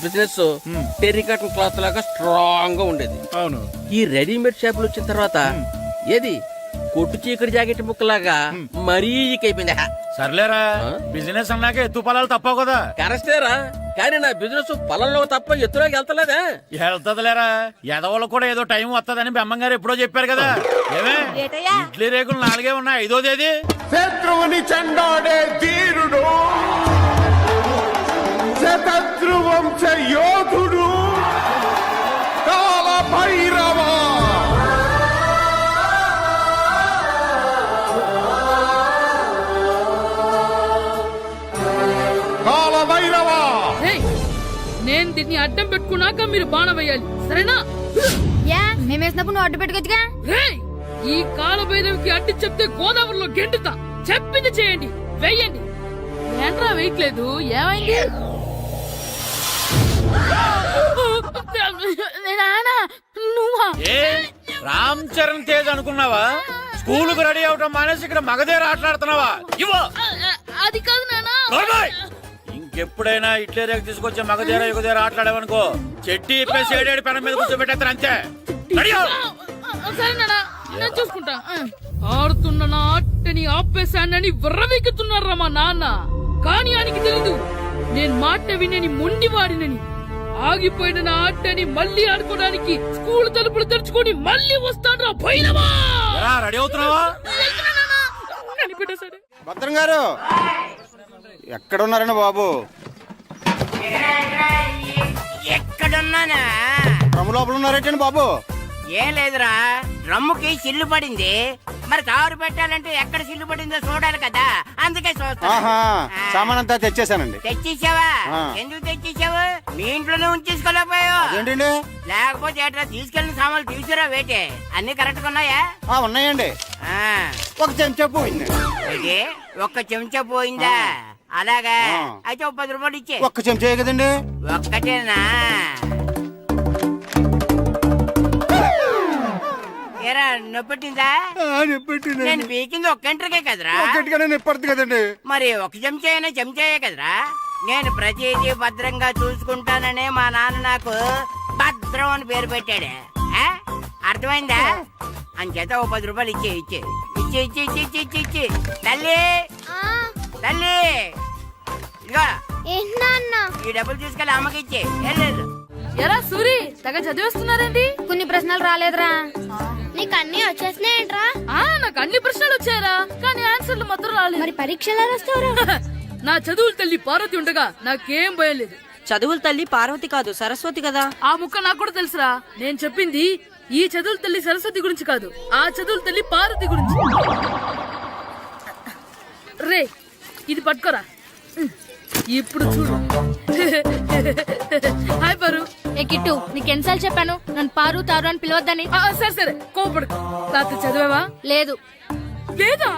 Business terry cotton cloth లాగా strong గా ఉండేది. అవును. ఈ రెడీమేడ్ షాపులు వచ్చిన తర్వాత ఏది కొట్టు చీకటి జాకెట్ ముక్కలాగా మరీ అయిపోయింది. సర్లేరా, బిజినెస్ అన్నాక ఎత్తు పొలాలు తప్పవు కదా. కరెస్టేరా, కానీ నా బిజినెస్ పొలంలో తప్ప ఎత్తులోకి వెళ్తలేదా? వెళ్తదిలేరా, ఎదవలకు కూడా ఏదో టైం వస్తుందని బెమ్మంగారు ఎప్పుడో చెప్పారు కదా. ఏమే ఇడ్లీ రేకులు 4 ఉన్నాయి, 5వ తేదీ. శత్రువుని చెండాడే ధీరుడు, శతద్రువంశ యోధుడు కాల భైరవ. కాల భైరవ, నేను దీన్ని అడ్డం పెట్టుకున్నాక మీరు బాణం వేయాలి, సరేనా? మేమేసినప్పుడు నువ్వు అడ్డు పెట్టుకోవచ్చుగా. రేయ్, ఈ కాలభైరవికి అడ్డు చెప్తే గోదావరిలో గెంటుతా. చెప్పింది చేయండి, వెయ్యండి. ఏంట్రా వెయ్యట్లేదు, ఏమైంది? నువ్వా? ఏ రామ్ చరణ్ తేజ్ అనుకున్నావా? స్కూల్ కు రెడీ అవటం మానేసి ఇక్కడ మగధీర ఆటలాడుతున్నావా? ఇవ్వ. అది కాదు నాన్న. ఇంకెప్పుడైనా ఇడ్లీ రేకు తీసుకొచ్చే మగధీర యుగధీర ఆటలాడావనుకో, చెట్టి ఇప్పేసి ఏడేడు పెనం మీద కూర్చోబెట్టేస్తారు అంతే. సరే నాన్న, నేను చూసుకుంటా. ఆడుతున్న నా ఆటని ఆపేశానని విర్రవీగుతున్నారా మా నాన్న. కానీ ఆయనకి తెలీదు నేను మాట వినని మొండివాడినని. ఆగిపోయిన నా ఆటని మళ్ళీ ఆడుకోవడానికి స్కూల్ తలుపులు తెరుచుకొని మళ్ళీ వస్తాడ్రా భైరవా. రెడీ అవుతున్నావా? కనిపెట్టేశాడు. భద్రం గారు ఎక్కడున్నారండి బాబు? ఎక్కడున్నానా? డ్రమ్ లోపల ఉన్నారేంటండి బాబు? ఏం లేదురా, డ్రమ్ముకి సిల్లు పడింది. మరి కారు పెట్టాలంటే ఎక్కడ సిల్లు పడిందో చూడాలి కదా, అందుకే చూస్తా. సామాన్ అంతా తెచ్చేసానండి. తెచ్చేసావా? ఎందుకు తెచ్చేసావు? మీ ఇంట్లోనే ఉంచేసుకోలేకపోయావు ఏంటండి? లేకపోతే ఎట్లా తీసుకెళ్లిన సామాన్లు తీసుకురా వేటే. అన్ని కరెక్ట్ గా ఉన్నాయా? ఉన్నాయండి. ఒక చెంచా పోయింది. అయితే ఒక్క చెంచా పోయిందా? అలాగా, అయితే ఒక 10 రూపాయలు ఇచ్చే. ఒక్క చెంచా కదండి? ఒక్కటేనా? ఏరా, నొప్పెట్టిందా? నేను పీకింది ఒక్క గంటకే కదరా. ఒక్కటిగానే నొప్పడుతుంది కదండి. మరి ఒక చెంచా అయినా చెంచాయే కదరా. నేను ప్రతిదీ భద్రంగా చూసుకుంటాననే మా నాన్న నాకు భద్రం అని పేరు పెట్టాడు. అర్థమైందా? అంచేత ఓ 10 రూపాయలు ఇచ్చే ఇచ్చే ఇచ్చే ఇచ్చే ఇచ్చే ఇచ్చే ఇచ్చే ఇచ్చే తల్లి తల్లి, ఇదిగో ఈ డబ్బులు తీసుకెళ్ళి అమ్మకి ఇచ్చే. వెళ్ళలేదు. ఎరా సూరి, తెగ చదివేస్తున్నారండి. కొన్ని ప్రశ్నలు రాలేదురా. నీకు అన్ని వచ్చేసినాయంట్రా? నాకు అన్ని ప్రశ్నలు వచ్చాయరా, కానీ ఆన్సర్లు మాత్రం రాలేదు. మరి పరీక్షలు రాస్తావురా? నా చదువుల తల్లి పార్వతి ఉండగా నాకేం భయం లేదు. చదువుల తల్లి పార్వతి కాదు, సరస్వతి కదా. ఆ ముక్క నాకు కూడా తెలుసురా. నేను చెప్పింది ఈ చదువుల తల్లి సరస్వతి గురించి కాదు, ఆ చదువుల తల్లి పార్వతి గురించి. రే, ఇది పట్టుకోరా. ఇప్పుడు చూడు. హాయ్ పారు. ఏ కిట్టు, నీకు ఎన్నిసార్లు చెప్పాను నన్ను పారు తారు అని పిలవద్దని? సరే సరే, కోపడుకో. రాత్రి చదివావా? లేదు. లేదా?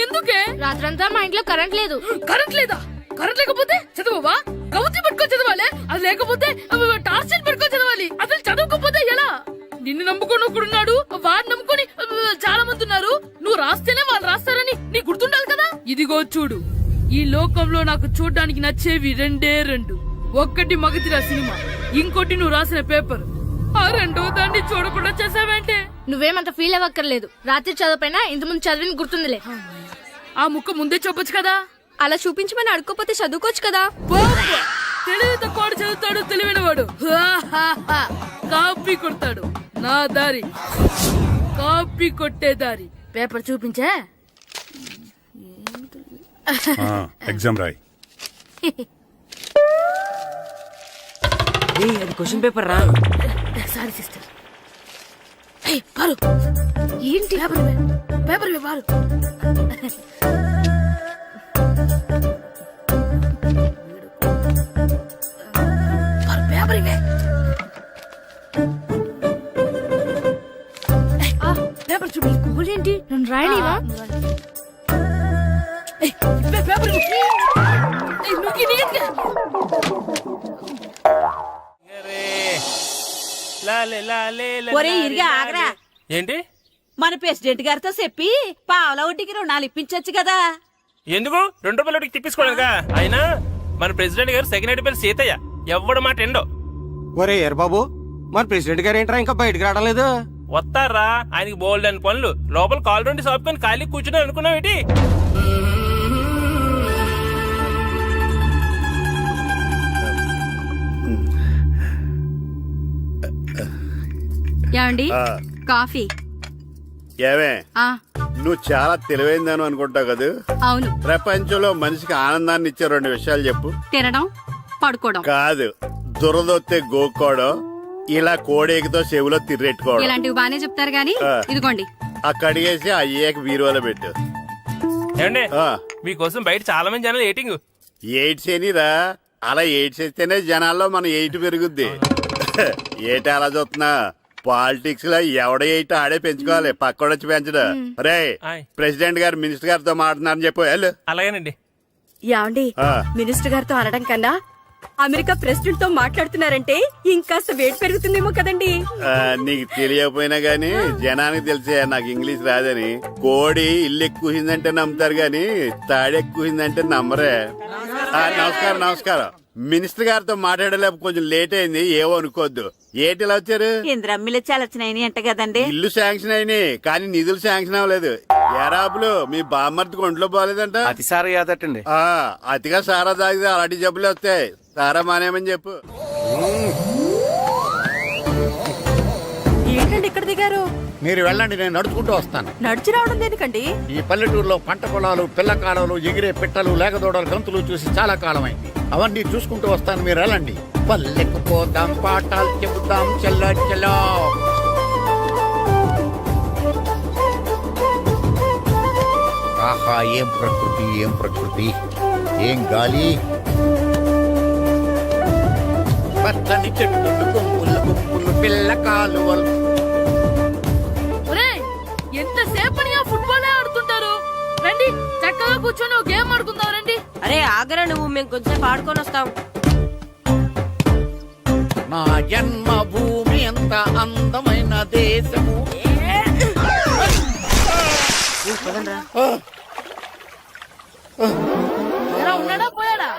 ఎందుకే? రాత్రంతా మా ఇంట్లో కరెంట్ లేదు. కరెంట్ లేదా? కరెంట్ లేకపోతే చదవవా? కవతి పట్టుకొని చదవాలి. అది లేకపోతే టార్చ్ పట్టుకొని చదవాలి. అసలు చదవకపోతే ఎలా? నిన్ను నమ్ముకొని ఒకడున్నాడు, వాడిని నమ్ముకొని చాలా మంది ఉన్నారు. నువ్వు రాస్తేనే వాళ్ళు రాస్తారని నీ గుర్తుండాలి కదా. ఇదిగో చూడు, ఈ లోకంలో నాకు చూడడానికి నచ్చేవి 2. ఒక్కటి మగధీర సినిమా, ఇంకోటి నువ్వు రాసిన పేపర్. ఆ 2వ దాన్ని చూడకుండా చేసావేంటే? నువ్వేమంత ఫీల్ అవ్వక్కర్లేదు. రాత్రి చదవపోయినా ఇంతకుముందు చదివిన గుర్తుందిలే. ఆ ముక్క ముందే చెప్పొచ్చు కదా. అలా చూపించమని అడుక్కోపోతే చదువుకోవచ్చు కదా. తెలివి తక్కువ చదువుతాడు, తెలివైనవాడు కాపీ కొడతాడు. నా దారి కాపీ కొట్టే దారి. పేపర్ చూపించా? ఎగ్జామ్ రాయ్. అది క్వశ్చన్ పేపర్ రా. Sorry sister. పారు, ఏంటి పేపర్? పేపర్ పారు. పేపర్ ఇవే. పేపర్ చూపి. స్కూల్ ఏంటి? నన్ను రాయలేవా? పేపర్ ఏంటి? మన ప్రెసిడెంట్ గారితో చెప్పి పావలా వడ్డీకి రుణాలు ఇప్పించొచ్చు కదా. ఎందుకు? 2 రూపాయలు తిప్పించుకోలేదుగా. అయినా మన ప్రెసిడెంట్ గారు సెకండ్ పేరు సీతయ్య. ఎవ్వడు మాట ఎండో. ఒరే ఎర్ బాబు, మన ప్రెసిడెంట్ గారు ఏంట్రా ఇంకా బయటకు రావడం లేదు? వస్తారా, ఆయనకి బోల్డ్ అని పనులు. లోపల కాల్ రెండు సాపుకొని ఖాళీ కూర్చుని అనుకున్నావు ఏంటి? ఏమండి కాఫీ? ఏమే ఆ నువ్వు చాలా తెలివైందాను అనుకుంటావు కదా. అవును. ప్రపంచంలో మనిషికి ఆనందాన్ని ఇచ్చే 2 విషయాలు చెప్పు. తినడం, పడుకోవడం. కాదు, దురదొత్తే గోక్కోవడం, ఇలా కోడేకితో చెవులో తిర్రెట్టుకోవడం. ఇలాంటివి బానే చెప్తారు గానీ ఇదిగోండి. కడిగేసి అయ్యేకి బీరువాలో పెట్టు. ఏమండి, మీకోసం బయట చాలా మంది జనాలు ఏటింగ్. ఎయిడ్స్ ఏనిరా, అలా ఎయిడ్స్ ఇస్తేనే జనాల్లో మన ఎయిట్ పెరుగుద్ది. ఏటి అలా చూస్తున్నా? పాలిటిక్స్ లో ఎవడ ఎయిట్ ఆడే పెంచుకోవాలి, పక్కోడొచ్చి పెంచడం. రే ప్రెసిడెంట్ గారు మినిస్టర్ గారితో మాట్లాడుతున్నారని చెప్పు. వెళ్ళు. అలాగేనండి. యాండి, మినిస్టర్ గారితో అనడం కన్నా అమెరికా ప్రెసిడెంట్ తో మాట్లాడుతున్నారంటే ఇంకాస్త వెయిట్ పెరుగుతుందేమో కదండి. నీకు తెలియకపోయినా గానీ జనానికి తెలిసే నాకు ఇంగ్లీష్ రాదని. కోడి ఇల్లు ఎక్కువసిందంటే నమ్ముతారు గాని తాడెక్కువసిందంటే నమ్మరే. నమస్కారం నమస్కారం. మినిస్టర్ గారితో మాట్లాడలేక కొంచెం లేట్ అయింది, ఏవో అనుకోవద్దు. ఏటి ఇలా వచ్చారు? ఇంద్రమ్మిలు చాలచ్చినాయని అంట కదండి. ఇల్లు శాంక్షన్ అయినాయి కానీ నిధులు శాంక్షన్ అవ్వలేదు. ఎరాపులు మీ బామ్మర్తికి ఒంట్లో పోలేదంట. అతిసారి యాదటండి. అతిగా సారా తాగితే అలాంటి జబ్బులు వస్తాయి. సారా మానేమని చెప్పు. ఏంటండి ఇక్కడ దిగారు? మీరు వెళ్ళండి, నేను నడుచుకుంటూ వస్తాను. నడిచి రావడం దేనికండి? ఈ పల్లెటూరులో పంట పొలాలు, పిల్ల కాలాలు, ఎగిరే పిట్టలు, లేకదోడలు, గంతులు చూసి చాలా కాలమైంది. అవన్నీ చూసుకుంటూ వస్తాను, మీరు వెళ్ళండి. పల్లెకు పోదాం, పాఠాలు చెబుతాం, చెల్లో చెల్లో. ఆహా, ఏం ప్రకృతి, ఏం ప్రకృతి, ఏం గాలి. పచ్చని చెట్లు, గుంపులు గుంపులు, పిల్ల కాలువలు. ఎంతసేపని ఆ ఫుట్బాల్ ఆడుతుంటారు. రండి చక్కగా కూర్చొని ఒక గేమ్ ఆడుకుందాం. రండి. అరే ఆగరా నువ్వు, మేము కొంచెం ఆడుకొని వస్తాం. నా జన్మభూమి ఎంత అందమైన దేశము. ఎలా ఉన్నాడా, పోయాడా?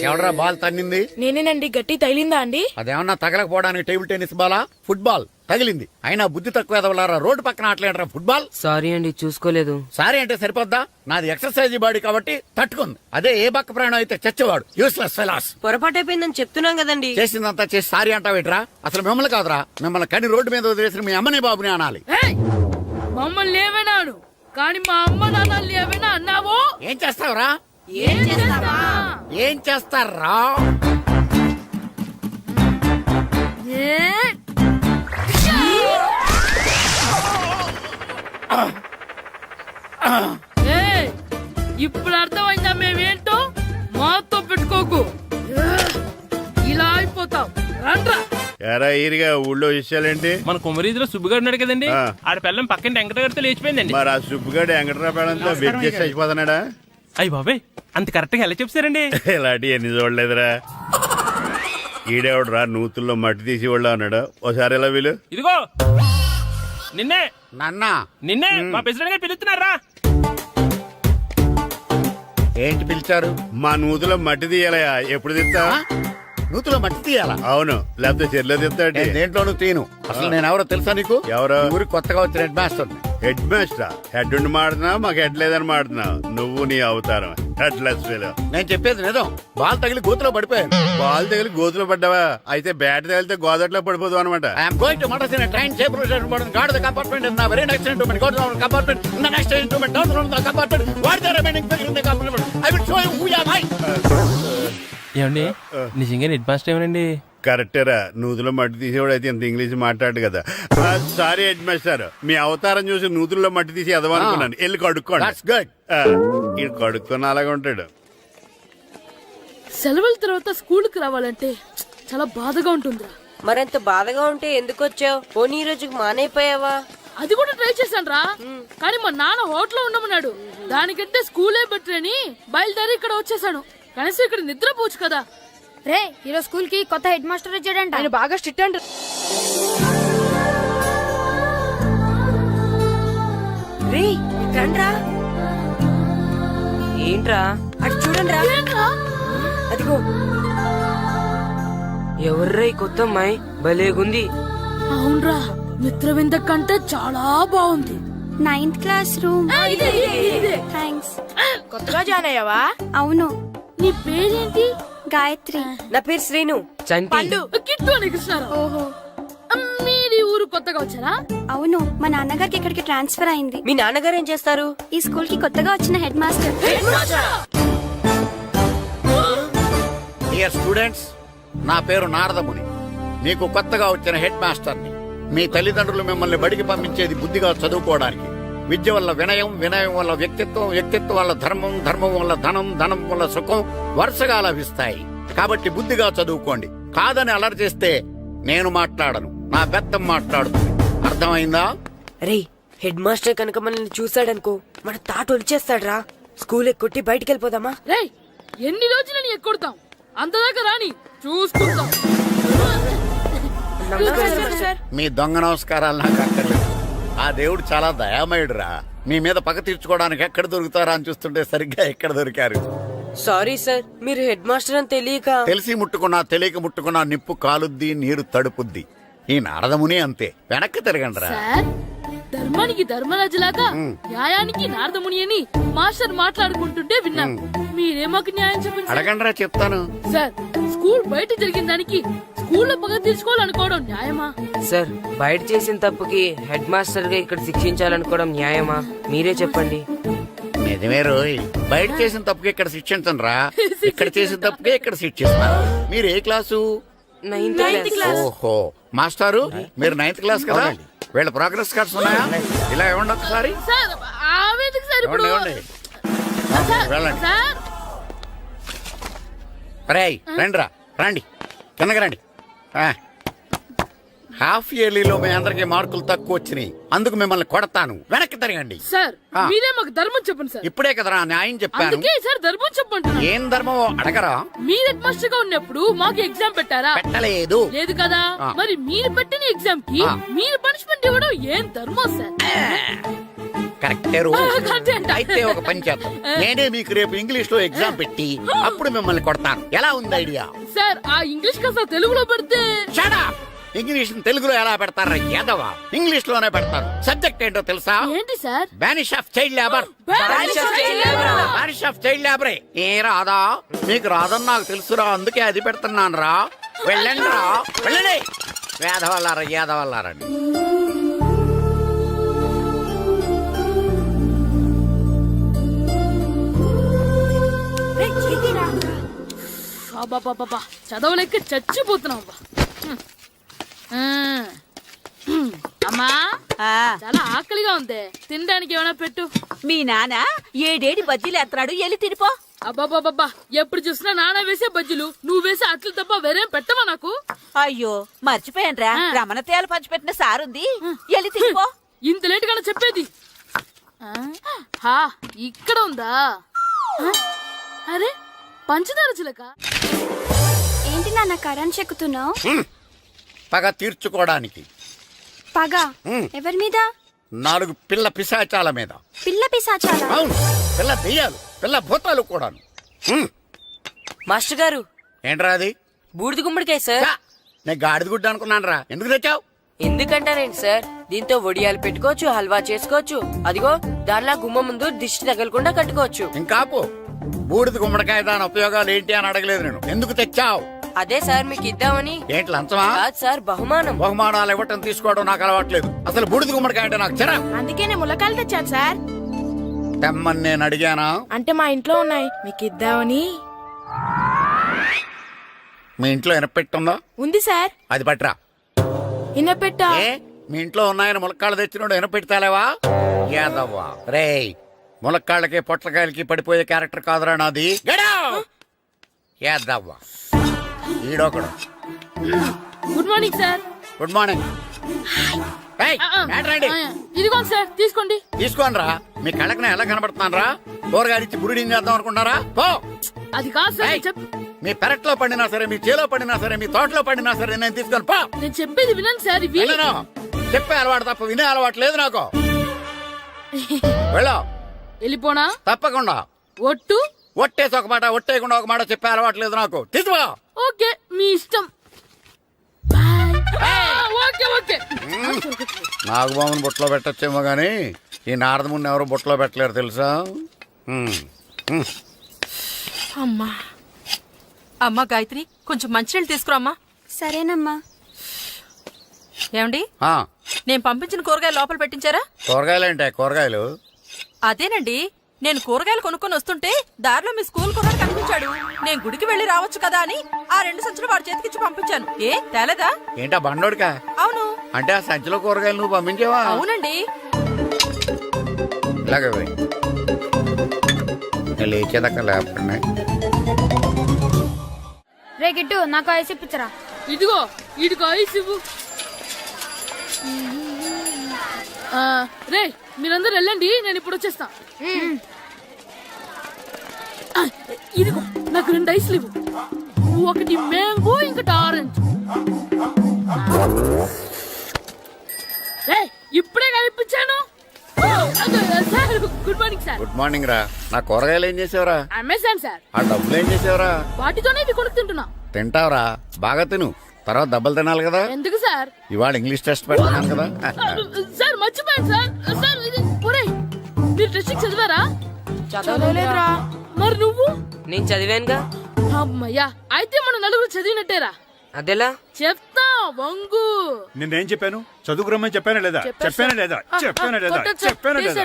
ఎవడరా బాల్ తన్నింది? నేనేనండి. గట్టి తగిలిందా అండి? అదేమన్నా తగలకపోవడానికి టేబుల్ టెన్నిస్ బాలా, ఫుట్బాల్ తగిలింది. అయినా బుద్ధి తక్కువ ఎదవలారా, రోడ్డు పక్కన ఆటలేడరా ఫుట్బాల్. సారీ అండి, చూసుకోలేదు. సారీ అంటే సరిపోద్దా? నాది ఎక్సర్సైజ్ బాడీ కాబట్టి తట్టుకుంది. అదే ఏ బక్క ప్రాణం అయితే చచ్చేవాడు. Useless fellas. పొరపాటు అయిపోయిందని చెప్తున్నాం కదండి. చేసిందంతా చేసి సారీ అంటావేట్రా? అసలు మిమ్మల్ని కాదురా, మిమ్మల్ని కని రోడ్డు మీద వదిలేసిన మీ అమ్మని బాబుని అనాలి. మమ్మల్ని ఏమైనాను కానీ మా అమ్మ నాన్నల్ని ఏమైనా అన్నావో ఏం చేస్తావురా? ఏం చేస్తావా? ఏం చేస్తారా? ఇప్పుడు అర్థమైందా మేమేంటో? మాతో పెట్టుకోకు, ఇలా అయిపోతావు. రండ్రా. ఎరా ఈరిగా ఊళ్ళో విషయాలేంటి? మన కుమరీధిలో సుబ్బుగాడు ఉన్నాడు కదండి, ఆడ పిల్లం పక్కన వెంకటగారితో లేచిపోయిందండి. మరి ఆ సుబ్బుగాడు వెంకటరాపేడంతో వెయిట్ చేసి అయిపోతున్నాడా? అయ్యి బాబాయ్, అంత కరెక్ట్ గా ఎలా చెప్తారండి? ఇలాంటి ఎన్ని చూడలేదురా. ఈడేవడరా నూతుల్లో మట్టి తీసి వాళ్ళు అన్నాడు. ఓసారి ఎలా వీలు? ఇదిగో నిన్నే నాన్నా, నిన్నే మా ప్రెసిడెంట్ గారు పిలుస్తున్నారా? ఏంటి పిలిచారు? మా నూతులో మట్టి తీయాలయా. ఎప్పుడు తీస్తా? నూతులో మట్టి తీయాలా? అవును, లేకపోతే చెర్లో తీస్తాడు. దేంట్లోనూ తీను. అసలు నేను ఎవరో తెలుసా నీకు? ఎవరో? ఊరికి కొత్తగా వచ్చిన head master. Head master? Head ఉండి మాడుతున్నావు, మాకు హెడ్ లేదని మాడుతున్నావు. నువ్వు నీ అవతారం హెడ్ లెస్ ఫెలో. నేను చెప్పేది నిజం. బాల్ తగిలి గోతులో పడిపోయాను. బాల్ తగిలి గోతులో పడ్డావా? అయితే బ్యాట్ తగిలితే గోదట్లో పడిపోదు అనమాట. I'm going to Madras in a train table station guard the compartment in the very next instrument go to the compartment in the next instrument down to the compartment what the remaining figure in the compartment I will show you who you are. ఏమండి, నిజంగా head master ఏమనండి? కరెక్టేరా, నూతులో మట్టి తీసేవాడు అయితే ఇంత English మాట్లాడు కదా. Sorry head master, మీ అవతారం చూసి నూతుల్లో మట్టి తీసి ఎదవనుకున్నాను. వెళ్ళి కడుక్కోండి. ఇది కడుక్కొని అలాగే ఉంటాడు. సెలవుల తర్వాత స్కూల్ కి రావాలంటే చాలా బాధగా ఉంటుందిరా. మరింత బాధగా ఉంటే ఎందుకు వచ్చావు? పోనీ ఈ రోజుకి మానైపోయావా? అది కూడా ట్రై చేశాను రా, కానీ మా నాన్న హోటల్లో ఉండమన్నాడు. దానికంటే స్కూలే బెటర్ అని బయలుదేరి ఇక్కడ వచ్చేసాను. కనీసం ఇక్కడ నిద్రపోవచ్చు కదా. రే, ఈరోజు స్కూల్ కి కొత్త హెడ్ మాస్టర్ వచ్చాడంట. ఆయన బాగా స్ట్రిక్ట్ అంట. రే, రండ్రా ఏంట్రా? అటు చూడండిరా. అదిగో ఎవర్రా ఈ కొత్త అమ్మాయి? భలేగుంది. అవునరా, మిత్రవింద కంటే చాలా బాగుంది. 9th class room. ఇదే. థ్యాంక్స్. కొత్తగా జాయిన్ అయ్యావా? అవును. నీ పేరేంటి? గాయత్రి. నా పేరు శ్రీను. చంటి. కిట్టు అని కృష్ణారావు. ఓహో. మీరు ఊరు కొత్తగా వచ్చారా? అవును, మా నాన్నగారికి ఇక్కడికి ట్రాన్స్ఫర్ అయింది. మీ నాన్నగారు ఏం చేస్తారు? ఈ స్కూల్ కి కొత్తగా వచ్చిన హెడ్ మాస్టర్. డియర్ స్టూడెంట్స్, నా పేరు నారదముని. మీకు కొత్తగా వచ్చిన హెడ్ మాస్టర్ని. మీ తల్లిదండ్రులు మిమ్మల్ని బడికి పంపించేది బుద్ధిగా చదువుకోవడానికి. విద్య వల్ల వినయం, వినయం వల్ల వ్యక్తిత్వం, వ్యక్తిత్వం వల్ల ధర్మం, ధర్మం వల్ల ధనం, ధనం వల్ల సుఖం వరుసగా లభిస్తాయి. కాబట్టి బుద్ధిగా చదువుకోండి. కాదని అలర్ చేస్తే నేను మాట్లాడను, నా బెత్తం మాట్లాడుతుంది. అర్థమైందా? రే, హెడ్ మాస్టర్ కనుక మనల్ని చూసాడనుకో మన తాట వచ్చేస్తాడ్రా. స్కూల్ ఎక్కొట్టి బయటికి వెళ్ళిపోదామా? రేయ్, ఎన్ని రోజులని ఎక్కొడతాం? అంతదాకా రాని చూసుకుంటాం. మీ దొంగ నమస్కారాలు నాకు అక్కర్లేదు. ఆ దేవుడు చాలా దయామయుడురా. మీ మీద పగ తీర్చుకోవడానికి ఎక్కడ దొరుకుతారా అని చూస్తుంటే సరిగ్గా ఎక్కడ దొరికారు. సారీ సార్, మీరు హెడ్ మాస్టర్ అని తెలియక. తెలిసి ముట్టుకున్నా తెలియక ముట్టుకున్నా నిప్పు కాలుద్ది, నీరు తడుపుద్ది. ఈ నారదముని అంతే. వెనక్కి తిరగండి రా. సార్, ధర్మానికి ధర్మరాజులాగా న్యాయానికి నారదముని అని మాస్టర్ మాట్లాడుకుంటుంటే విన్నాం. మీరే మాకు న్యాయం చెప్పండి. అడగండిరా, చెప్తాను. సార్, స్కూల్ బయట జరిగిన దానికి స్కూల్లో పగ తీర్చుకోవాలనుకోవడం న్యాయమా? సార్, బయట చేసిన తప్పుకి హెడ్ మాస్టర్ గా ఇక్కడ శిక్షించాలనుకోవడం న్యాయమా? మీరే చెప్పండి. నిజమే రోయ్, బయట చేసిన తప్పుకి ఇక్కడ శిక్షించను రా. ఇక్కడ చేసిన తప్పుకే ఇక్కడ శిక్షిస్తున్నారు. మీరు ఏ క్లాసు? 9th class. ఓహో, మాస్టారు మీరు 9th క్లాస్ కదా? వీళ్ళ ప్రోగ్రెస్ కార్డ్స్ ఉన్నాయా? ఇలా ఇవ్వండి ఒకసారి. సార్, ఆవేదకు సార్ ఇప్పుడు. ఇవ్వండి, ఇవ్వండి. సార్, వెళ్ళండి. సార్, రేయ్, రండి రా, రండి, కిందకి రండి. హాఫ్ ఇయర్లీలో మీ అందరికి మార్కులు తక్కువ వచ్చినాయి. అందుకు మిమ్మల్ని కొడతాను. వెనక్కి తిరగండి. సార్, మీరే మాకు ధర్మం చెప్పండి సార్. ఇప్పుడే కదరా న్యాయం చెప్పాను. అందుకే సార్ ధర్మం చెప్పంటున్నా. ఏం ధర్మం అడగరా? మీరు హెడ్ మాస్టర్ గా ఉన్నప్పుడు మాకు ఎగ్జామ్ పెట్టారా? పెట్టలేదు. లేదు కదా. మరి మీరు పెట్టిన ఎగ్జామ్ కి మీరు పనిష్మెంట్ ఇవ్వడం ఏం ధర్మం సార్? కరెక్టే రో. కరెక్టే అంట. అయితే ఒక పని చేద్దాం. నేనే మీకు రేపు ఇంగ్లీష్ లో ఎగ్జామ్ పెట్టి అప్పుడు మిమ్మల్ని కొడతాను. ఎలా ఉంది ఐడియా? సార్, ఆ ఇంగ్లీష్ కాస్త తెలుగులో పెడితే. Shut up! ఇంగ్లీష్ తెలుగులో ఎలా పెడతారా యాదవా? ఇంగ్లీష్ లోనే పెడతారు. సబ్జెక్ట్ ఏంటో తెలుసా? ఏంటి sir? Banish of child labour. Banish of child లేబరే. ఏ రాదా? మీకు రాదని నాకు తెలుసురా, అందుకే అది పెడుతున్నాను రా. వెళ్ళండి రా, వెళ్ళండి. వేదవల్లారా, యాదవల్లారండి. బాబా, చదవలేక చచ్చిపోతున్నాం. అమ్మా, చాలా ఆకలిగా ఉంది. తినడానికి ఏమైనా పెట్టు. మీ నాన్న ఏడేడి బజ్జీలు ఎత్తాడు, ఎల్లి తినిపో. అబ్బాబాబా, ఎప్పుడు చూసినా నాన్న వేసే బజ్జీలు, నువ్వు వేసే అట్లు తప్ప వేరేం పెట్టవా నాకు? అయ్యో, మర్చిపోయానురా, రమణ తేలు పంచిపెట్టిన సారుంది, ఎల్లి తినిపో. ఇంత లేట్ గా చెప్పేది. ఇక్కడ ఉందా? అరే, పంచదార చిలక. ఏంటి నాన్న కరెంట్ చెక్కుతున్నావు? పగ తీర్చుకోవడానికి. పగ ఎవరి మీద? 4 పిల్ల పిశాచాల మీద. పిల్ల పిశాచాలా? అవును, పిల్ల దెయ్యాలు, పిల్ల భూతాలు కూడాను. మాస్టర్ గారు, ఏంట్రా అది? బూడిద గుమ్మడికాయ సార్. నేను గాడిద గుడ్డ అనుకున్నాను రా. ఎందుకు తెచ్చావు? ఎందుకంటారేంటి సార్, దీంతో వడియాలు పెట్టుకోవచ్చు, హల్వా చేసుకోవచ్చు. అదిగో దానిలా గుమ్మ ముందు దిష్టి తగలకుండా కట్టుకోవచ్చు. ఇంకాపు, బూడిద గుమ్మడికాయ దాని ఉపయోగాలు ఏంటి అని అడగలేదు నేను. ఎందుకు తెచ్చావు? అదే సార్ మీకు ఇద్దామని. ఏంటి లంచమా? కాదు సార్, బహుమానం. బహుమానాలు ఇవ్వటం తీసుకోవడం నాకు అలవాట్లేదు. అసలు బూడిద గుమ్మడికాయ అంటే నాకు చెరా. అందుకే నేను ములకాయలు తెచ్చాను సార్. తెమ్మని నేను అడిగానా? అంటే మా ఇంట్లో ఉన్నాయి, మీకు ఇద్దామని. మీ ఇంట్లో ఎనపెట్టుందా? ఉంది సార్. అది పట్రా. ఇనపెట్ట. ఏ, మీ ఇంట్లో ఉన్నాయని ములక్కాళ్ళు తెచ్చినోడు ఎనపెట్టాలేవా? యాదవ్వా రేయ్, ములక్కాళ్ళకి పొట్లకాయలకి పడిపోయే క్యారెక్టర్ కాదురా నాది. యాదవ్వా ఈడొకడు. Good morning sir. Good morning. ఇదిగోండి సార్, తీసుకోండి. తీసుకోండి రా. మీ కళ్ళకి నేను ఎలా కనబడుతున్నాను రా? కూరగాయలిచ్చి బురుడీని చేద్దాం అనుకుంటారా? పో. అది కాదు సార్. మీ పెరట్లో పండినా సరే, మీ చేలో పండినా సరే, మీ తోటలో పండినా సరే నేను తీసుకొని పో. నేను చెప్పేది వినండి సార్. ఇవి చెప్పే అలవాటు తప్ప వినే అలవాటు లేదు నాకు. వెళ్ళో. వెళ్ళిపోనా? తప్పకుండా. ఒట్టు? ఒట్టేసి ఒక మాట, ఒట్టేయకుండా ఒక మాట చెప్పే అలవాట్లేదు నాకు. తీసుకో. ఓకే, మీ ఇష్టం. బాయ్. Okay okay. నాగబాబుని బుట్టలో పెట్టచ్చేమో గానీ ఈ నారదముని ఎవరు బుట్టలో పెట్టలేరు తెలుసా. అమ్మా అమ్మా గాయత్రి, కొంచెం మంచినీళ్ళు తీసుకురామ్మా. సరేనమ్మా. ఏమండి, ఆ, నేను పంపించిన కూరగాయలు లోపల పెట్టించారా? కూరగాయలేంటే కూరగాయలు? అదేనండి, నేను కూరగాయలు కొనుక్కొని వస్తుంటే దారిలో మీ స్కూల్ కుర్రాడు కనిపించాడు. నేను గుడికి వెళ్లి రావచ్చు కదా అని ఆ 2 సంచులు వాడి చేతికిచ్చి పంపించాను. ఏ తేలేదా? ఏంటా బండోడికా? అవును. అంటే ఆ సంచిలో కూరగాయలు నువ్వు పంపించేవా? అవునండి. ఇలాగే పోయి లేచేదాకా లేపండి. రే గిట్టు నాకు ఐస్ ఇప్పించరా. ఇదిగో ఇదిగో ఐస్ ఇవ్వు. రే మీరందరూ వెళ్ళండి, నేను ఇప్పుడు వచ్చేస్తా. ఇదిగో నాకు 2 ఐస్లు ఇవ్వు. ఒకటి మ్యాంగో, ఇంకటి ఆరెంజ్. రే ఇప్పుడే కనిపించాను. Sir good morning sir. Good morning రా. నా కూరగాయలు ఏం చేసావురా? Amazon sir. ఆ డబ్బులు ఏం చేసావురా? వాటితోనే ఇవి కొనుక్కు తింటున్నా. తింటావురా, బాగా తిను. తర్వాత దెబ్బలు తినాలి కదా. ఎందుకు సార్? ఇవాళ ఇంగ్లీష్ టెస్ట్ పెడతాను కదా. సార్ మర్చిపోయాను సార్. సార్ ఇది ఒరేయ్, మీరు టెస్టింగ్ చదివారా? చదవలేదురా. మరి నువ్వు? నేను చదివానుగా. అమ్మయ్యా, అయితే మన నలుగురు చదివినట్టేరా. అదెలా? చెప్తా వంగు. నిన్నేం చెప్పాను? చదువుకురమ్మని చెప్పానా లేదా? చెప్పానా లేదా? చెప్పానా లేదా? కొట్టొచ్చు. చెప్పానా లేదా?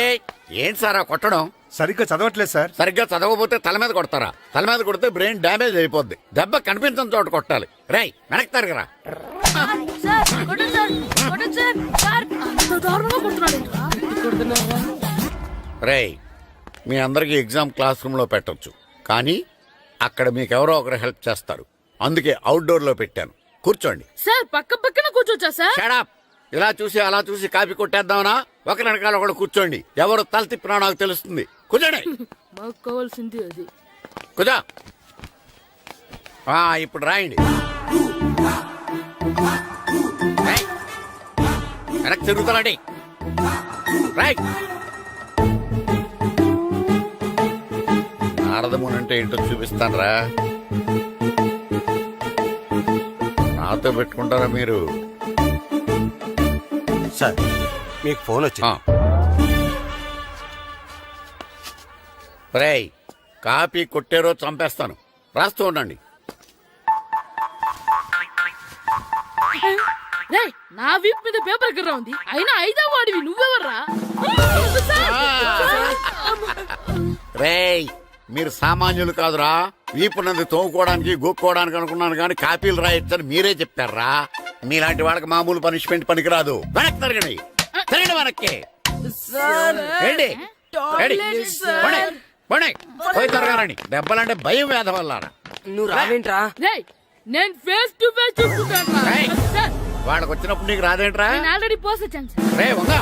ఏయ్, ఏంటి సార్ ఆ కొట్టడం? సరిగ్గా చదవట్లేదు సార్. సరిగ్గా చదవకపోతే తల మీద కొడతారా? తల మీద కొడితే బ్రెయిన్ డ్యామేజ్ అయిపోద్ది. దెబ్బ కనిపించిన చోట కొట్టాలి. రేయ్ వెనక్కి తరగరా. అంత దారుణంగా కొడుతున్నాడు. రేయ్, మీ అందరికి ఎగ్జామ్ క్లాస్ రూమ్ లో పెట్టొచ్చు, కానీ అక్కడ మీకెవరో ఒకరు హెల్ప్ చేస్తారు. అందుకే అవుట్డోర్ లో పెట్టాను. కూర్చోండి. సార్ పక్క పక్కన కూర్చోచ్చా సార్? షడప్. ఇలా చూసి అలా చూసి కాపీ కొట్టేద్దామనా? ఒకరి వెనకాల ఒకడు కూర్చోండి. ఎవరు తల తిప్పినా నాకు తెలుస్తుంది. కూర్చోండి. మాకు కావాల్సింది అది. కూర్చో. ఇప్పుడు రాయండి. రేయ్, వెనక్కి తిరుగుతానండి. రాయ్. నారదముని అంటే ఏంటో చూపిస్తాను రా. నాతో పెట్టుకుంటారా మీరు? సార్ మీకు ఫోన్ వచ్చింది. రేయ్, కాపీ కొట్టారో చంపేస్తాను. రాస్తూ ఉండండి. రేయ్, నా వీప్ మీద పేపర్ కర్ర ఉంది, అయినా 5వ వాడివి నువ్వెవర్రా? రేయ్, మీరు సామాన్యులు కాదురా. వీపున్నది తోముకోవడానికి గోక్కోవడానికి అనుకున్నాను, కానీ కాపీలు రాయొచ్చని మీరే చెప్పారా. మీలాంటి వాళ్ళకి మామూలు పనిష్మెంట్ పనికిరాదు. వెనక్కి తిరగండి. తిరగండి వెనక్కి. ఏంటి? పోయి తిరగారండి. దెబ్బలంటే భయం వేద వల్ల. నువ్వు రావేంట్రా? రేయ్, నేను ఫేస్ టు ఫేస్ చూసుకుంటాను. వాళ్ళకి వచ్చినప్పుడు నీకు రాదేంట్రా? నేను ఆల్రెడీ పోస్ వచ్చాను సార్. రే వంగా.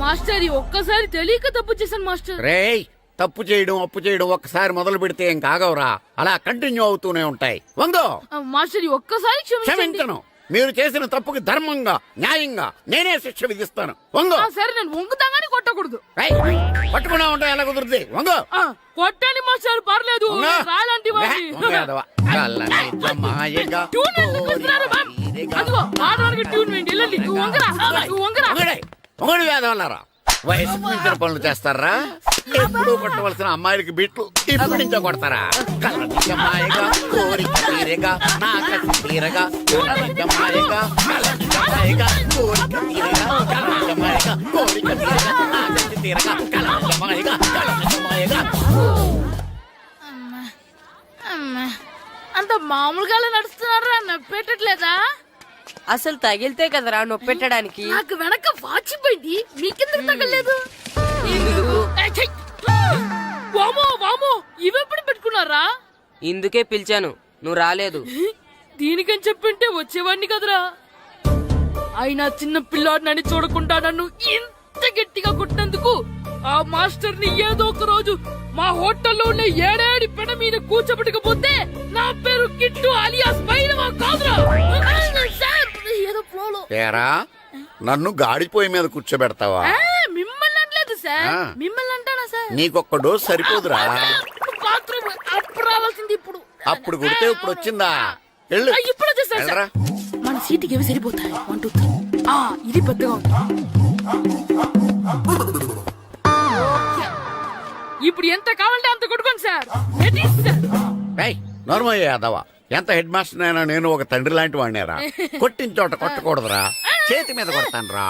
మాస్టర్, ఒక్కసారి తెలియక తప్పు చేశాను మాస్టర్. రేయ్, తప్పు చేయడం అప్పు చేయడం ఒక్కసారి మొదలు పెడితే ఏం కాగవరా. అలా కంటిన్యూ అవుతూనే ఉంటాయి. వందో. మాస్టర్, ఒక్కసారి క్షమించను. మీరు చేసిన తప్పుకి ధర్మంగా న్యాయంగా నేనే శిక్ష విధిస్తాను. వంగో. సరే, నేను వంగుతాగానే కొట్టకూడదు. పట్టుకున్నా ఉంటా ఎలా కుదురుతుంది. వంగో. కొట్టండి మాస్టర్, పర్లేదు. రాలాంటి ట్యూన్ ఎందుకు ఇస్తున్నారు? అదిగో ఆడవానికి ట్యూన్ వేయండి. వెళ్ళండి. నువ్వు వంగరా, నువ్వు వంగరా. వంగడి వేద వల్లరా. వయసు మించిన పనులు చేస్తారా? ఎప్పుడు కొట్టవలసిన అమ్మాయిలకి బిట్లు ఇప్పుడు నుంచో కొడతారా? కలనిజమాయగా కోరిక తీరగా నా కసి తీరగా కలనిజమాయగా కలనిజమాయగా కోరిక తీరగా కలనిజమాయగా కోరిక తీరగా నా కసి తీరగా కలనిజమాయగా కలనిజమాయగా. అంత మామూలుగా నడుస్తున్నారా? నొప్పెట్టట్లేదా? అసలు తగిలితే కదరా నొప్పెట్టడానికి. నాకు వెనక వాచిపోయింది, మీకెందుకు తగలేదు? వామో వామో, ఇవెప్పుడు పెట్టుకున్నారా? ఇందుకే పిలిచాను, నువ్వు రాలేదు. దీనికని చెప్పింటే వచ్చేవాడిని కదరా. అయినా చిన్న పిల్లాడినని చూడకుండా నన్ను ఇంత గట్టిగా కొట్టినందుకు ఆ మాస్టర్ ని ఏదో ఒక రోజు మా హోటల్లో ఉన్న 7 పెడ మీద కూర్చోబెట్టకపోతే నా పేరు కిట్టు అలియాస్ బైరవా కాదురా. ఏదో ఫ్లోలో. నన్ను గాడిపోయి మీద కూర్చోబెడతావా? మిమ్మల్ని సార్ ఆ. మిమ్మల్ని అంటానా సార్ నీకొక్క డోస్ సరిపోదురా బాత్రూమ్ అప్పుడు రావాల్సింది ఇప్పుడు అప్పుడు కొడితే ఇప్పుడు వచ్చిందా వెళ్ళు ఆ, ఇప్పుడు వచ్చేసారు సార్. వెళ్ళరా. మన సీటుకి ఏవి సరిపోతాయి 1 2 3 ఇది పెద్దగా ఉంది ఇప్పుడు ఎంత కావాలంటే అంత కొట్టుకోండి సార్ రెడీ సార్ ఏయ్, నోర్మయ్య యాదవ ఎంత హెడ్ మాస్టర్ అయినా నేను ఒక తండ్రి లాంటి వాడినేరా కొట్టిన చోట కొట్టకూడదురా చేతి మీద కొడతాను రా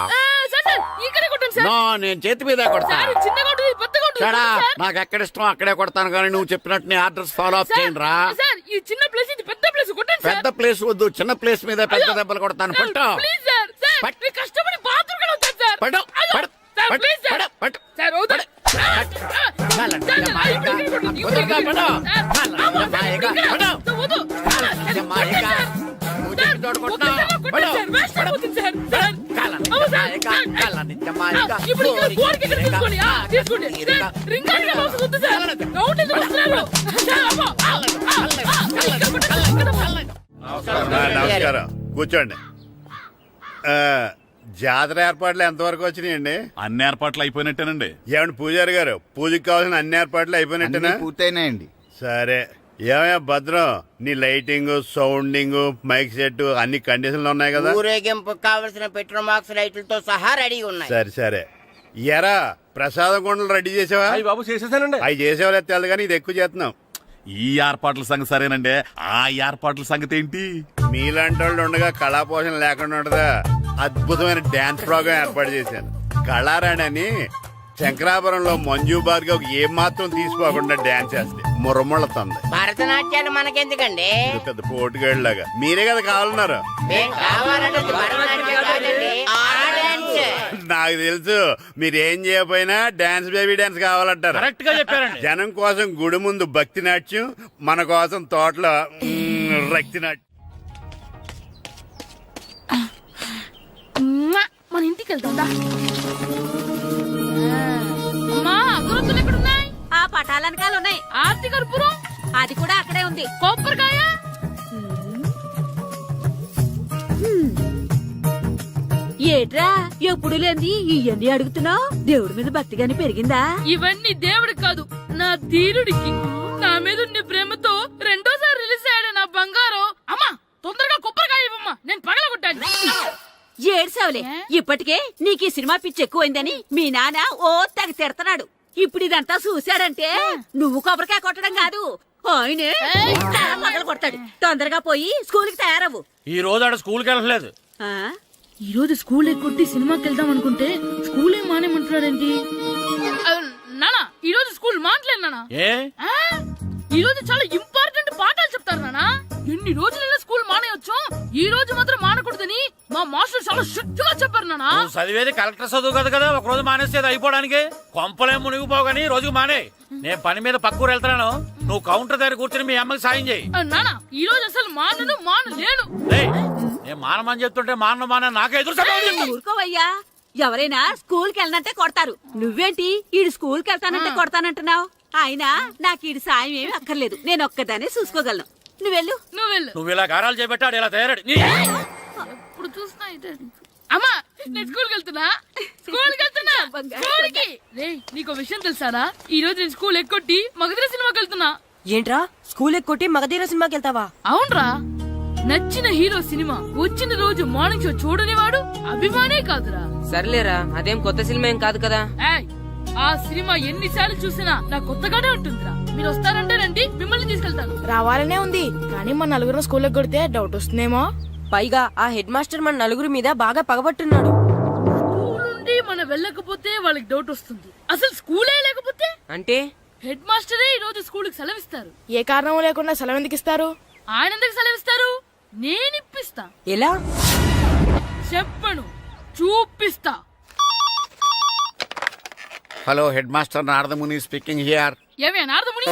సార్ సార్ ఇక్కడే కొట్టండి సార్ నో నేను చేతి మీద కొడతా సార్ ఇది చిన్నగా ఉంటుంది పెద్దగా ఉంటుంది చడా సార్. నాకు ఎక్కడ ఇష్టం అక్కడే కొడతాను కానీ నువ్వు చెప్పినట్టు నీ ఆర్డర్స్ ఫాలో అప్ సార్, చేయండి రా సార్ ఈ చిన్న ప్లేస్ ఇది పెద్ద ప్లేస్ కొట్టండి సార్ పెద్ద ప్లేస్ వద్దు చిన్న ప్లేస్ మీద పెద్ద దెబ్బలు కొడతాను సార్, పట్టు ప్లీజ్ సార్ సార్ పట్టు. మీరు కష్టపడి బాత్రూమ్ కూడా వచ్చారు సార్ పట్టు, అయ్యో, పట్టు, సార్ పట్టు, ప్లీజ్ సార్ పట్టు, పట్టు. సార్ వద్దు. పట్టు. సార్, సార్, మాయగా, ఇప్పుడు ఇక్కడ కొట్టండి, ఇప్పుడు వదలగా, ఇక్కడ పట్టు. కొట్టండి. సార్, అమ్మో, సార్, మాయగా, ఇప్పుడు ఇక్కడ. పట్టు. సార్, వద్దు. సార్, మాయగా, సార్, నువ్వు సార్, చెప్పిన చోట ఒక కొట్టు. దెబ్బ కొట్టండి సార్, వేస్ట్ అయిపోతుంది సార్. సార్, అమ్మో, సార్, సార్, ఇప్పుడు ఇక్కడ గోడకి ఇక్కడ తీసుకోండి. తీసుకోండి. సార్, రింగ్ ఆడికి అవసరం వద్దు సార్. రౌండ్ ఎందుకు వస్తున్నారు? సార్, అమ్మో, ఇక్కడ కొట్టండి, ఇక్కడ కొట్టండి. నమస్కారం కూర్చోండి జాతర ఏర్పాట్లు ఎంతవరకు వచ్చినాయండి? అన్ని ఏర్పాట్లు అయిపోయినట్టేనండి. ఏమండి పూజారి గారు పూజకి కావాల్సిన అన్ని ఏర్పాట్లు అయిపోయినట్టేనా? పూర్తయినాయండి. సరే ఏమయ్యా భద్రం నీ లైటింగ్ సౌండింగ్ మైక్ సెట్ అన్ని కండిషన్లు ఉన్నాయి కదా? ఊరేగింపు కావలసిన పెట్రోల్ బాక్స్ లైట్లతో సహా రెడీ ఉన్నాయి. సరే సరే ఎరా ప్రసాదం కొండలు రెడీ చేసావా? బాబు చేసేసానండి. అవి చేసేవాళ్ళు తెలదు కానీ ఇది ఎక్కువ చేస్తున్నాం. ఈ ఏర్పాట్ల సంగతి సరేనండి, ఆ ఏర్పాట్ల సంగతి ఏంటి? మీలాంటి వాళ్ళు ఉండగా కళా పోషణ లేకుండా ఉండదా? అద్భుతమైన డాన్స్ ప్రోగ్రాం ఏర్పాటు చేశాను. కళారాణి అని శంకరాపురంలో మంజు భార్గవ్ ఏం మాత్రం తీసుకోకుండా డాన్స్ చేస్తే మురముళ్ళతుంది. భరతనాట్యాలు మనకెందుకండి? పెద్ద పోటుగాళ్ళలాగా మీరే కదా కావాలన్నారు. మేం కావాలంటే భరతనాట్యం కాదండి, ఆ డాన్స్. నాకు తెలుసు మీరేం చేయకపోయినా డాన్స్ బేబీ డాన్స్ కావాలంటారు. కరెక్ట్ గా చెప్పారండి. జనం కోసం గుడి ముందు భక్తి నాట్యం, మన కోసం తోటలో రక్తి నాట్యం. మన ఇంటికి వెళ్తుందా? అమ్మా అగరొత్తులు ఎక్కడున్నాయి? ఆ పటాలనకాలు ఉన్నాయి. ఆర్తి కర్పూరం అది కూడా అక్కడే ఉంది. కొబ్బరికాయ ఏట్రా ఎప్పుడు లేని ఇవన్నీ అడుగుతున్నావు? దేవుడి మీద భక్తి గాని పెరిగిందా? ఇవన్నీ దేవుడికి కాదు నా ధీరుడికి. నా మీద ఉండే ప్రేమతో రెండోసారి రిలీజ్ అయ్యాడు నా బంగారం. అమ్మా తొందరగా కొబ్బరికాయ ఇవ్వమ్మా, నేను పగలగొట్టాను. ఏడ్సావులే, ఇప్పటికే నీకు ఈ సినిమా పిచ్చి ఎక్కువైందని మీ నాన్న ఓ తెగ తిడతాడు. ఇప్పుడు ఇదంతా చూశాడంటే నువ్వు కొబ్బరికాయ కొట్టడం కాదు, ఆయనే తల పగలు కొడతాడు. తొందరగా పోయి స్కూల్ కి తయారవు. ఈ రోజు ఆడ స్కూల్కి వెళ్ళలేదు. ఆ? ఈ రోజు స్కూల్ ఎక్కొట్టి సినిమాకి వెళ్దాం అనుకుంటే స్కూల్ ఏం మానేమంటున్నాడేంటి? నానా ఈ రోజు స్కూల్ మానట్లేదు నానా. ఏ ఈ రోజు చాలా ఇంపార్టెంట్ పాఠాలు చెప్తారు నానా. ఎన్ని రోజులైనా స్కూల్ మానేయొచ్చు, ఈ రోజు మాత్రం మానకూడదని మా మాస్టర్ చాలా స్ట్రిక్ట్ గా చెప్పారు నానా. నువ్వు చదివేది కలెక్టర్ చదువు కదా కదా, ఒక రోజు మానేసేది అయిపోవడానికి. కొంపలేం మునిగిపోగాని రోజుకు మానే. నేను పని మీద పక్కూరు వెళ్తున్నాను, నువ్వు కౌంటర్ దగ్గర కూర్చొని మీ అమ్మకి సాయం చేయి. నానా ఈ రోజు అసలు మానలేను. ఏయ్, నేను మానమని చెప్తుంటే మాన నాకే ఎదురు సమాధానం చెప్తావు. ఊరుకోవయ్యా, ఎవరైనా స్కూల్ కి వెళ్ళనంటే కొడతారు. నువ్వేంటి ఈడు స్కూల్ కి వెళ్తానంటే కొడతానంటున్నావు? అయినా నాకు ఈడు సాయం ఏమి అక్కర్లేదు, నేను ఒక్కదానే చూసుకోగలను. నువ్వెళ్ళు. నువ్వు ఇలా గారాలు చేపెట్టాడు ఇలా తయారాడు. ఎప్పుడు చూసినా ఇదే. అమ్మా నేను స్కూల్కి వెళ్తున్నా. స్కూల్కి రేయ్, నీకు విషయం తెలుసారా? ఈ రోజు నేను స్కూల్ ఎక్కొట్టి మగధీర సినిమాకి వెళ్తున్నా. ఏంట్రా స్కూల్ ఎక్కొట్టి మగధీర సినిమాకి వెళ్తావా? అవునరా, నచ్చిన హీరో సినిమా వచ్చిన రోజు మార్నింగ్ షో చూడని వాడు అభిమానే కాదురా. సర్లేరా, అదేం కొత్త సినిమా ఏం కాదు కదా. ఏయ్, ఆ సినిమా ఎన్నిసార్లు చూసినా నా కొత్తగానే ఉంటుందిరా. మీరు వస్తారంటే రండి, మిమ్మల్ని తీసుకెళ్తాను. రావాలనే ఉంది కానీ మన నలుగురు స్కూల్ కొడితే డౌట్ వస్తుందేమో. పైగా ఆ హెడ్ మాస్టర్ మన నలుగురి మీద బాగా పగబట్టున్నాడు. స్కూల్ నుండి మనం వెళ్ళకపోతే వాళ్ళకి డౌట్ వస్తుంది. అసలు స్కూలే లేకపోతే అంటే హెడ్ మాస్టరే ఈ రోజు స్కూల్ కి సెలవిస్తారు. ఏ కారణం లేకుండా సెలవు ఎందుకు ఇస్తారు? ఆయన ఎందుకు సెలవిస్తారు? నేను ఇప్పిస్తా. ఎలా చెప్పను, చూపిస్తా. Hello head master Naradamuni speaking here. ఏమే నారదముని,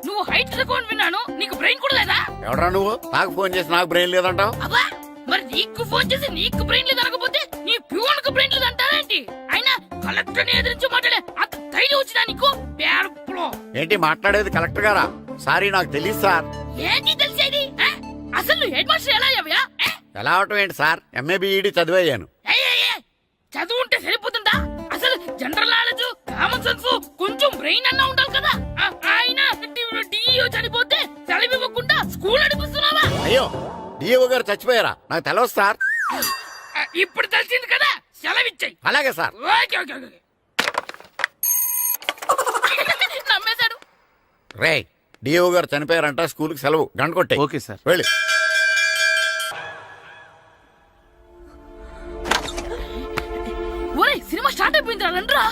నువ్వు హైట్ రికార్డ్ విన్నాను, నీకు బ్రెయిన్ కూడా లేదా? ఎవడా నువ్వు? నాకు ఫోన్ చేసి నాకు బ్రెయిన్ లేదంటావు? అబ్బా, మరి నీకు ఫోన్ చేసి నీకు బ్రెయిన్ లేదు అనకపోతే నీ ప్యూన్ కు బ్రెయిన్ లేదు అంటారేంటి? అయినా కలెక్టర్ ని ఎదిరించి మాట్లాడే అంత ధైర్యం వచ్చినా నీకు? ఏంటి మాట్లాడేది కలెక్టర్ గారా? సారీ నాకు తెలియదు సార్. ఏంటి తెలిసేది? అసలు నువ్వు హెడ్ మాస్టర్ ఎలా అయ్యావయ్యా? ఎలా అవటం ఏంటి సార్? MA B Ed చదివయ్యాను. చదువు ఉంటే సరిపోతుందా? అసలు జనరల్ నాలెడ్జ్, కామన్ సెన్స్, కొంచెం బ్రెయిన్ అన్నా ఉండాలి కదా. ఆయన డిఇఓ చనిపోతే సెలవు ఇవ్వకుండా స్కూల్ నడిపిస్తున్నావా? అయ్యో డిఓ గారు చచ్చిపోయారా? నాకు తెలవదు సార్. ఇప్పుడు తెలిసింది కదా, సెలవిచ్చాయి. అలాగే సార్. Okay okay okay. నమ్మేశాడు. రే డిఓ గారు చనిపోయారంట, స్కూల్కి సెలవు. గంట కొట్టే. Okay sir. వెళ్ళి. ఒరేయ్ సినిమా స్టార్ట్ అయిపోయింది రండ్రా.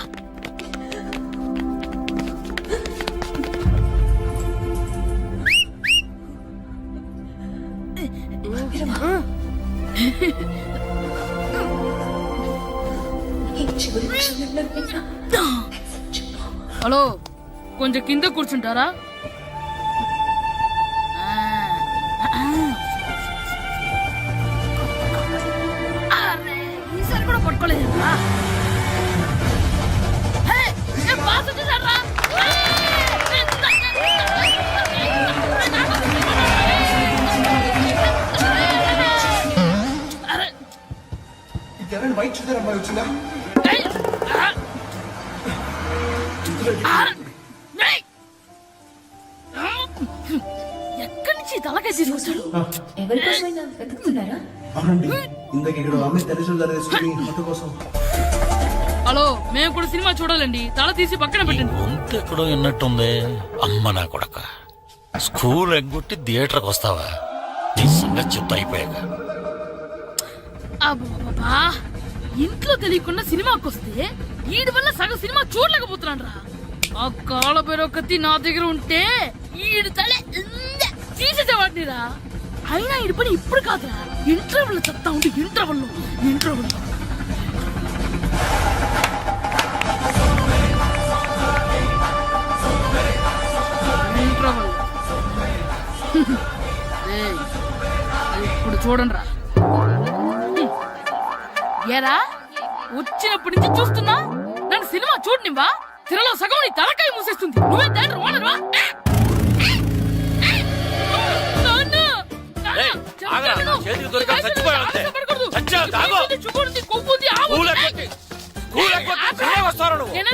హలో, కొంచెం కింద కూర్చుంటారా? ఈసారి కూడా పట్టుకోలేదు. వైట్ చూద్దరు అమ్మాయి వచ్చిందా? ఎక్కడి నుంచి తలకాయ తీసుకొచ్చాడు? అవునండి, ఇందాక ఇక్కడ అమ్మాయి తల్లిదండ్రులు తీసుకుని మొత్తం కోసం. హలో, మేము కూడా సినిమా చూడాలండి. తల తీసి పక్కన పెట్టండి. ఎక్కడో విన్నట్టుంది. అమ్మ నా కొడక, స్కూల్ ఎగ్గొట్టి థియేటర్కి వస్తావా? నీ సంగతి చెప్తా అయిపోయాక. అబ్బా, ఇంట్లో తెలియకుండా సినిమాకి వస్తే వీడి వల్ల సగం సినిమా చూడలేకపోతున్నాను రా. ఆ కాళ్ళ బెరొకతి నా దగ్గర ఉంటే ఈడు తలే తీసేసేవాడిని రా. అయినా ఈడి పని ఇప్పుడు కాదురా, ఇంటర్వెల్ చెప్తా ఉంటే ఇంటర్వెల్ ఇప్పుడు చూడండి రా. ఏరా, వచ్చినప్పటి నుంచి చూస్తున్నా, నన్ను సినిమా చూడనివ్వా? తిరలో సగం నీ తలకాయ మూసేస్తుంది. నువ్వే థియేటర్ ఓనర్వా?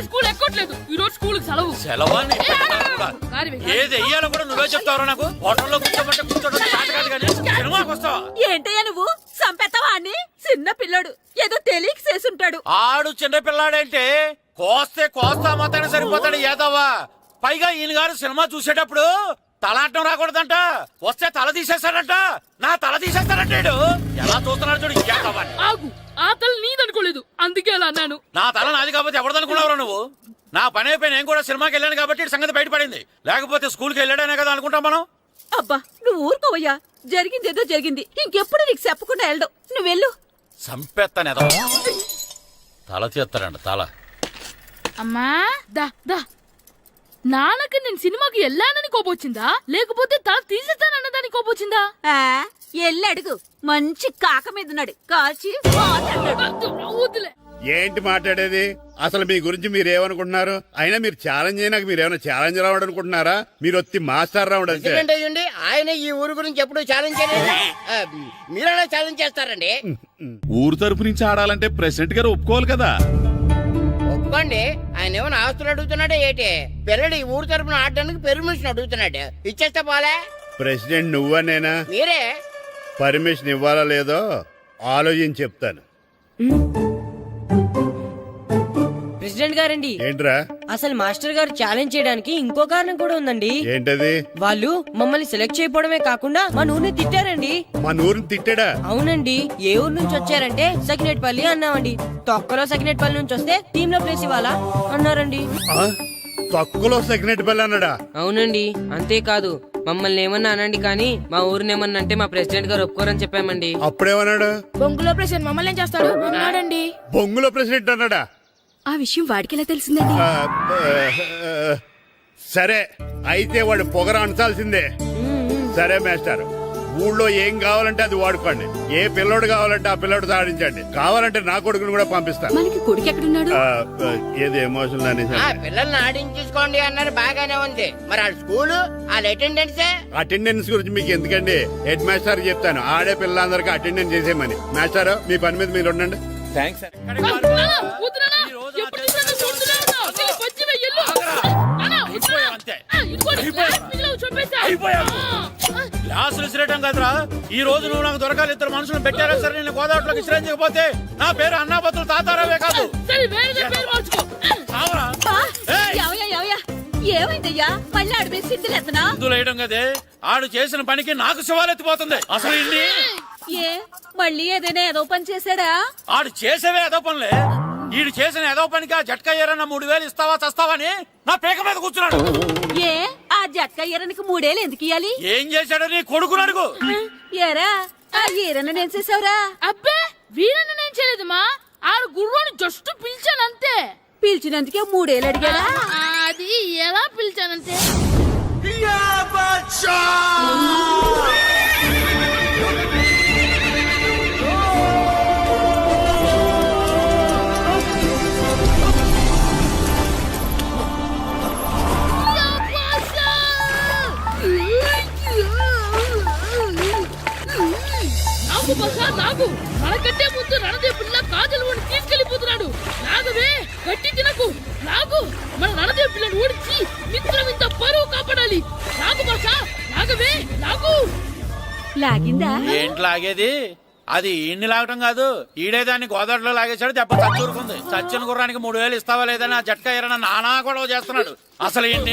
స్కూల్ ఎక్కట్లేదు. ఈ రోజు స్కూల్ సెలవు. ఏది వెయ్యాలో కూడా నువ్వే చెప్తావు. నాకు హోటల్లో కూర్చోమంటే కూర్చోడం కాదు కానీ సినిమాకి వస్తావా? ఏంటయ్యా నువ్వు సంపెత్తవా అని? చిన్న పిల్లడు ఏదో తెలియక చేసుంటాడు. ఆడు చిన్న పిల్లాడంటే కోస్తా మాత్రమే సరిపోతాడు ఏదవ్వా. పైగా ఈయన గారు సినిమా చూసేటప్పుడు తలాటం రాకూడదంట. వస్తే తల తీసేస్తాడంట. నా తల తీసేస్తాడంటాడు. ఎలా చూస్తున్నాడు చూడు. ఆగు, ఆ తల నీదనుకోలేదు, అందుకే అలా అన్నాను. నా తల నాది కాబట్టి ఎవరిదనుకున్నావు నువ్వు? నా పని అయిపోయి నేను కూడా సినిమాకి వెళ్ళాను కాబట్టి ఈ సంగతి బయటపడింది. లేకపోతే స్కూల్కి వెళ్ళాడనే కదా అనుకుంటాం మనం. అబ్బా నువ్వు ఊరుకోవయ్యా. జరిగిందేదో జరిగింది. ఇంకెప్పుడు నీకు చెప్పకుండా వెళ్ళడం. నువ్వు వెళ్ళు. సంపెత్తనే తల తీస్తాడంట తల. అమ్మా దా దా. నాన్నకి నేను సినిమాకి వెళ్ళానని కోపొచ్చిందా, లేకపోతే తల తీసేస్తానన్నదాని కోపొచ్చిందా? ఎల్లు అడుగు. మంచి కాక మీద ఉన్నాడు. కాల్చి వద్దులే. ఏంటి మాట్లాడేది? అసలు మీ గురించి మీరేమనుకుంటున్నారు? అయినా మీరు ఛాలెంజ్ అయినాక మీరు ఏమైనా ఛాలెంజ్ రావడం అనుకుంటున్నారా? మీరు వచ్చి మాస్టర్ రావడం అంటే ఆయన ఈ ఊరు గురించి ఎప్పుడు ఛాలెంజ్ చేయలేదు. మీరెలా ఛాలెంజ్ చేస్తారండి? ఊరు తరపు నుంచి ఆడాలంటే ప్రెసిడెంట్ గారు ఒప్పుకోవాలి కదా. ఒప్పుకోండి. ఆయన ఏమైనా ఆస్తులు అడుగుతున్నాడే ఏంటి? పిల్లడు ఈ ఊరు తరపున ఆడడానికి పెర్మిషన్ అడుగుతున్నాడు. ఇచ్చేస్తే పోలే. ప్రెసిడెంట్ నువ్వా నేనా? మీరే. పర్మిషన్ ఇవ్వాలా లేదో ఆలోచించి చెప్తాను. ప్రెసిడెంట్ గారండి, ఏంట్రా? అసలు మాస్టర్ గారు ఛాలెంజ్ చేయడానికి ఇంకో కారణం కూడా ఉందండి. ఏంటది? వాళ్ళు మమ్మల్ని సెలెక్ట్ చేయకపోవడమే కాకుండా మా ఊరిని తిట్టారండి. మా ఊరిని తిట్టాడా? అవునండి. ఏ ఊరు నుంచి వచ్చారంటే సకినేట్పల్లి అన్నామండి. తొక్కలో సకినేట్పల్లి నుంచి వస్తే టీమ్ లో ప్లేస్ ఇవ్వాలా అన్నారండి. తక్కువలో సకినేట్పల్లి అన్నాడా? అవునండి. అంతేకాదు, మమ్మల్ని ఏమన్నా అనండి కానీ మా ఊరిని ఏమన్నా అంటే మా ప్రెసిడెంట్ గారు ఒప్పుకోరని చెప్పామండి. అప్పుడేమన్నాడు? బొంగులో ప్రెసిడెంట్ మమ్మల్ని ఏం చేస్తాడు అన్నాడండి. బొంగులో ప్రెసిడెంట్ అన్నాడా? ఆ విషయం వాడికెలా తెలిసిందండి? సరే అయితే వాడు పొగర అనసాల్సిందే. సరే మాస్టర్, ఊళ్ళో ఏం కావాలంటే అది వాడుకోండి. ఏ పిల్లోడు కావాలంటే ఆ పిల్లోడు సాధించండి. కావాలంటే నా కొడుకుని కూడా పంపిస్తాను. మనకి కొడుకు ఎక్కడున్నాడు? ఏది ఎమోషనల్ అనేసి పిల్లల్ని ఆడించేసుకోండి అన్నారు, బాగానే ఉంది. మరి ఆ స్కూలు వాళ్ళ అటెండెన్స్ గురించి మీకు ఎందుకండి? హెడ్ మాస్టర్ చెప్తాను. ఆడే పిల్లలందరికీ అటెండెన్స్ చేసేయమని. మాస్టర్ మీ పని మీద మీరు ఉండండి. థ్యాంక్స్ లాస్ట్ విసిరేయటం కదరా. ఈ రోజు నువ్వు నాకు దొరకాలి. ఇద్దరు మనుషులు పెట్టారా సరే, నేను గోదావరిలోకి విసిరించకపోతే నా పేరు అన్నాపత్రులు తాతారావే కాదు. కావరా? ఏమైందయ్యా మళ్ళీ ఆడు మీద సిద్ధులు ఎత్తనా? ఇందులో వేయడం కదే, ఆడు చేసిన పనికి నాకు శివాలెత్తిపోతుంది. అసలు ఇన్ని ఏ మళ్ళీ ఏదైనా ఏదో పని చేశాడా? ఆడు చేసేవే ఏదో పనులే. ఈడు చేసిన ఏదో పనికి ఆ జట్కా ఏరన్నా 3000 ఇస్తావా చస్తావని నా పేక మీద కూర్చున్నాడు. ఏ ఆ జట్కా ఈరనికి 3 ఏళ్ళు ఎందుకు ఇయ్యాలి? ఏం చేశాడో నీ కొడుకుని అడుగు. ఏరా ఆ ఈరన్న నేను చేసావురా? అబ్బే వీరన్న నేను చేయలేదమ్మా, ఆడు గుర్రాన్ని జస్ట్ పిలిచానంతే. పిలిచినందుకే 3 ఏళ్ళు అడిగాడా? అది ఎలా పిలిచానంటే నాకు బసా నాకు మనకంటే ముందు రణదేవ్ పిల్ల కాజల్ ఓడి తీసుకెళ్లిపోతున్నాడు. నాగవే గట్టి తినకు. నాగు మన రణదేవ్ పిల్లని ఓడించి మిత్రం ఇంత పరువు కాపాడాలి. నాగు బసా నాగవే నాగు. లాగిందా? ఏంటి లాగేది? అది ఈయన్ని లాగటం కాదు, ఈడే దాన్ని గోదావరిలో లాగేశాడు. దెబ్బ చచ్చూరుకుంది. చచ్చిన గుర్రానికి 3000 ఇస్తావా లేదని ఆ జట్కా ఏరన్నా నానా గొడవ చేస్తున్నాడు. అసలు ఏంటి